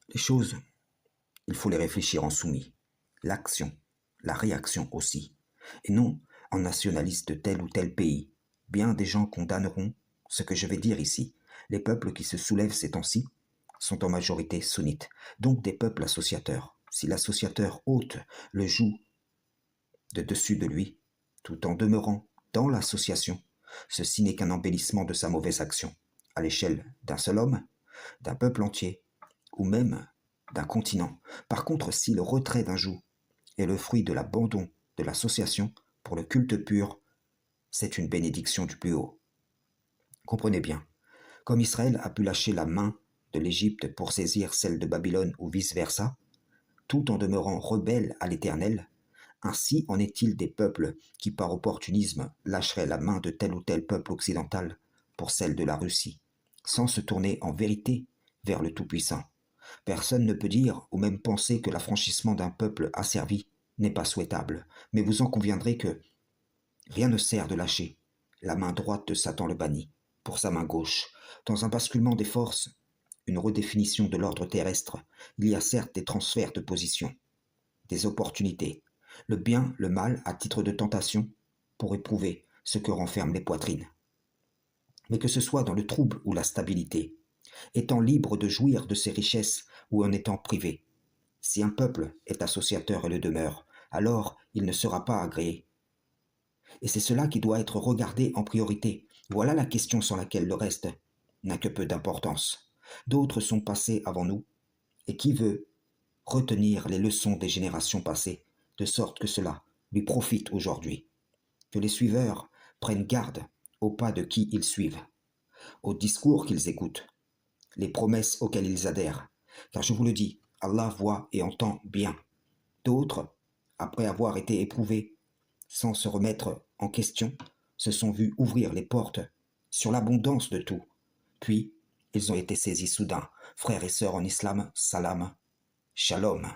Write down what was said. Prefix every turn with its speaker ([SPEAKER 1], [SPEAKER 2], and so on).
[SPEAKER 1] Les choses, il faut les réfléchir en soumis. L'action, la réaction aussi. Et non en nationaliste de tel ou tel pays. Bien des gens condamneront ce que je vais dire ici. Les peuples qui se soulèvent ces temps-ci sont en majorité sunnites, donc des peuples associateurs. Si l'associateur ôte le joug de dessus de lui, tout en demeurant dans l'association, ceci n'est qu'un embellissement de sa mauvaise action, à l'échelle d'un seul homme, d'un peuple entier, ou même d'un continent. Par contre, si le retrait d'un joug est le fruit de l'abandon de l'association pour le culte pur, c'est une bénédiction du plus haut. Comprenez bien, comme Israël a pu lâcher la main de l'Égypte pour saisir celle de Babylone ou vice-versa, tout en demeurant rebelles à l'Éternel, ainsi en est-il des peuples qui par opportunisme lâcheraient la main de tel ou tel peuple occidental pour celle de la Russie, sans se tourner en vérité vers le Tout-Puissant. Personne ne peut dire ou même penser que l'affranchissement d'un peuple asservi n'est pas souhaitable, mais vous en conviendrez que rien ne sert de lâcher la main droite de Satan le banni pour sa main gauche. Dans un basculement des forces, une redéfinition de l'ordre terrestre, il y a certes des transferts de position, des opportunités, le bien, le mal à titre de tentation pour éprouver ce que renferment les poitrines. Mais que ce soit dans le trouble ou la stabilité, étant libre de jouir de ses richesses ou en étant privé. Si un peuple est associateur et le demeure, alors il ne sera pas agréé. Et c'est cela qui doit être regardé en priorité. Voilà la question sans laquelle le reste n'a que peu d'importance. D'autres sont passés avant nous, et qui veut retenir les leçons des générations passées, de sorte que cela lui profite aujourd'hui. Que les suiveurs prennent garde au pas de qui ils suivent, aux discours qu'ils écoutent, les promesses auxquelles ils adhèrent. Car je vous le dis, Allah voit et entend bien. D'autres, après avoir été éprouvés sans se remettre en question, se sont vus ouvrir les portes sur l'abondance de tout. Puis, ils ont été saisis soudain. Frères et sœurs en islam, salam, shalom.